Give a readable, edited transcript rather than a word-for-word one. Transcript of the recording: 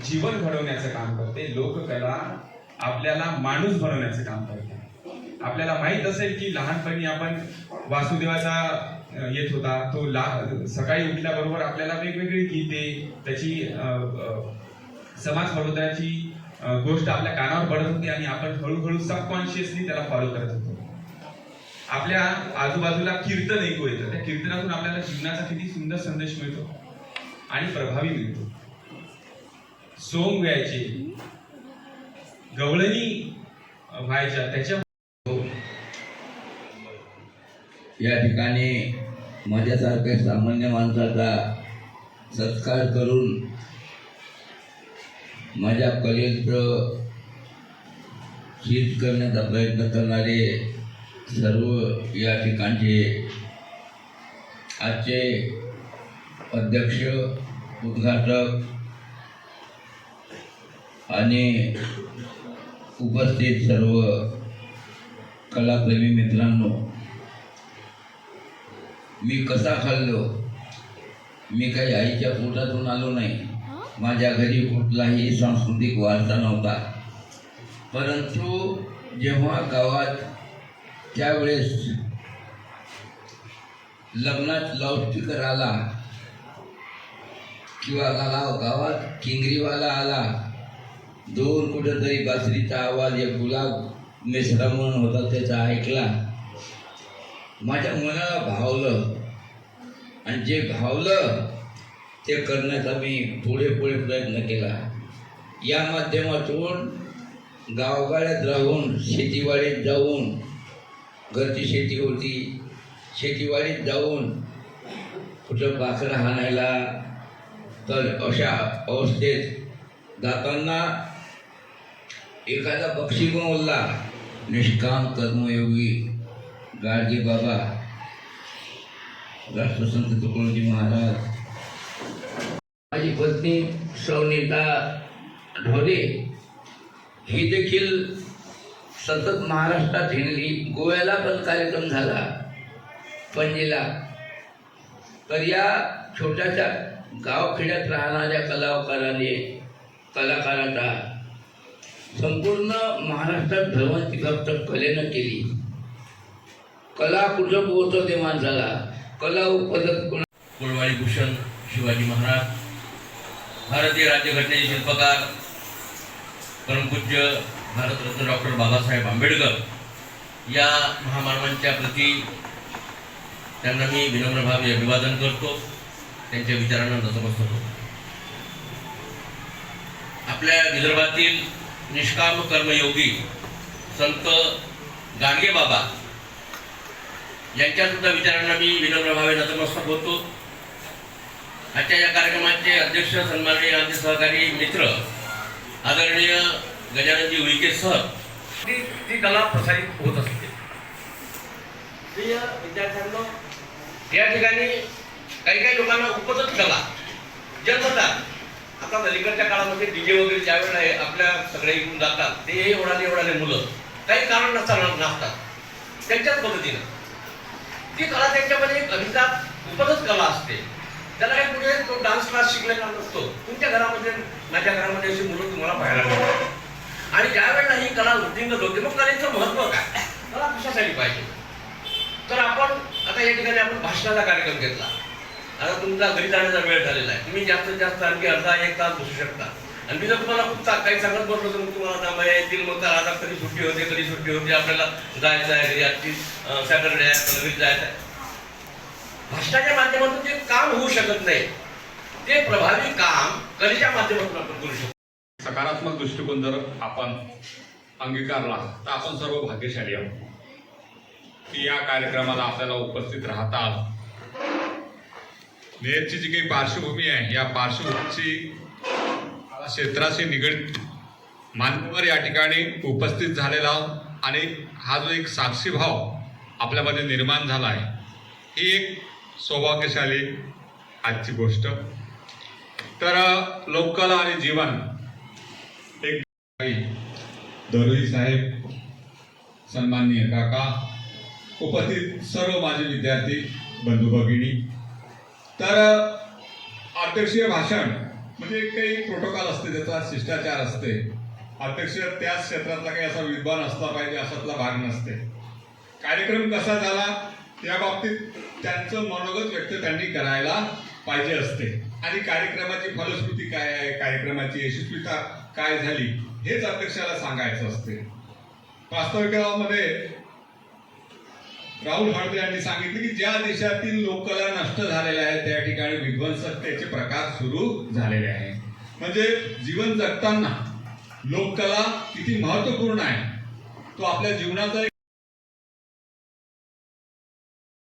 जीवन घडवण्याचं काम करते, लोककला आपल्याला माणूस बनवण्याचं काम करते. आपल्याला माहित असेल की लहानपणी आपण वासुदेवाचा येत होता तो सकाळी उठल्याबरोबर आपल्याला वेगवेगळी गीते त्याची समाज प्रबोधनाची गोष्ट आपल्या कानावर पडत होती आणि आपण हळूहळू सबकॉन्शियसली त्याला फॉलो करत होतो. आपल्या आजूबाजूला कीर्तन ऐकू येतं, त्या कीर्तनातून आपल्याला जीवनाचा किती सुंदर संदेश मिळतो आणि प्रभावी मिळतो. सोंग व्हायचे, गवळणी व्हायच्या, त्याच्या या ठिकाणी माझ्यासारख्या सामान्य माणसाचा सत्कार करून माझ्या कलेचं शीत करण्याचा प्रयत्न करणारे सर्व या ठिकाणचे आजचे अध्यक्ष, उद्घाटक आणि उपस्थित सर्व कलाप्रेमी मित्रांनो, मी कसा खाल्लो? मी काही आईच्या पोटातून आलो नाही. माझ्या घरी कुठलाही सांस्कृतिक वारसा नव्हता. परंतु जेव्हा गावात त्यावेळेस लग्नात लाऊडस्पीकर आला किंवा गावात किंगरीवाला आला, दोन कुठेतरी बासरीचा आवाज, एक गुलाब मिश्रा म्हणून होता त्याचा ऐकला, माझ्या मनाला भावलं आणि जे भावलं ते करण्याचा मी पुढे प्रयत्न केला. या माध्यमातून गावगाड्यात राहून, शेतीवाडीत जाऊन, घरची शेती होती, शेतीवाडीत जाऊन कुठं पाखरं हाणायला, तर अशा अवस्थेत जाताना एखादा पक्षी बोलला, निष्काम कर्मयोगी गाडगे बाबा, राष्ट्रसंत तुकडोजी महाराज, माझी पत्नी सौनीता ढोरे ही देखील सतत महाराष्ट्रात हिंडली. गोव्याला पण कार्यक्रम झाला, पणजीला. तर या छोट्याशा गावखेड्यात राहणाऱ्या कलाकाराचा संपूर्ण महाराष्ट्रात भ्रमंती फक्त कलेनं केली. कला कुठं पोहोचवते माणसाला, कला उपदक कुळवाडी भूषण शिवाजी महाराज, भारतीय राज्यघटनेचे शिल्पकार, परमपूज्य भारतरत्न डॉक्टर बाबासाहेब आंबेडकर या महामानवांच्या प्रती त्यांना मी विनम्रभावे अभिवादन करतो, त्यांच्या विचारांना नतमस्तक होतो. आपल्या विदर्भातील निष्काम कर्मयोगी संत गाडगे बाबा यांच्या सुद्धा विचारांना मी विनम्रभावे नतमस्तक होतो. आजच्या या कार्यक्रमाचे अध्यक्ष, सन्माननीय आमचे सहकारी मित्र आदरणीय गजाननजी उईके सर, ती कला प्रसारित होत असते. प्रिय विद्यार्थ्यांनो, या ठिकाणी काही लोकांना उपजत कला जन्मतात. आता अलीकडच्या काळामध्ये डीजे वगैरे ज्यावेळेला आपल्या सगळे येऊन जातात, ते एवढाले मुलं काही कारण नसतात, त्यांच्याच पद्धतीनं ती कला त्यांच्यामध्ये एक अभिजात उपजत कला असते. त्याला काही पुढे तो डान्स क्लास शिकलेला नसतो. तुमच्या घरामध्ये, माझ्या घरामध्ये अशी मुलं तुम्हाला पाहायला मिळतात. आणि ज्या वेळेला ही कला वृद्धिंगत होते, मग कलेचं महत्व काय, कला कशासाठी पाहिजे? तर आपण आता या ठिकाणी आपण भाषणाचा कार्यक्रम घेतला. आता तुमचा घरी जाण्याचा वेळ झालेला आहे, तुम्ही जास्तीत जास्त आणखी अर्धा एक तास बसू शकता. आणि मी जर तुम्हाला खूप काही सांगत बसलो तर मग तुम्हाला थांबा येतील, मग तर आता कधी सुट्टी होते, आपल्याला जायचं आहे घरी, आजची सॅटरडे आहे, घरी जायचं आहे. भाषणाच्या माध्यमातून जे काम होऊ शकत नाही, ते प्रभावी काम कलेच्या माध्यमातून आपण करू शकतो. सकारात्मक दृष्टिकोन जर आपण अंगीकारला तर आपण सर्व भाग्यशाली आहोत की या कार्यक्रमाला आपल्याला उपस्थित राहता आलं. नेरची जी काही पार्श्वभूमी आहे, या पार्श्वभूमीची क्षेत्राशी निगडीत मान्यवर या ठिकाणी उपस्थित झालेला आणि हा जो एक साक्षी भाव आपल्यामध्ये निर्माण झाला आहे, ही एक सौभाग्यशाली आजची गोष्ट. तर लोककला आणि जीवन एक दरोई साहेब, सन्माननीय काका, उपस्थित सर्व माझे विद्यार्थी बंधू भगिनी. तर अध्यक्षीय भाषण म्हणजे काही प्रोटोकॉल असते, त्याचा शिष्टाचार असते. अध्यक्ष त्याच क्षेत्रातला काही असा विद्वान असला पाहिजे असातला भाग नसते. कार्यक्रम कसा झाला या बाबतीत त्यांचं मनोगत व्यक्त त्यांनी करायला पाहिजे असते आणि कार्यक्रमाची फलश्रुती काय आहे, कार्यक्रमाची यशस्वीता काय झाली हेच अध्यक्षाला सांगायचं असते. वास्तविकतामध्ये राहुल हळदे यांनी सांगितले की ज्या देशातील लोककला नष्ट झालेल्या आहेत त्या ठिकाणी विध्वंसकतेचे प्रकार सुरू झालेले आहे. म्हणजे जीवन जगताना लोककला किती महत्वपूर्ण आहे तो आपल्या जीवनाचा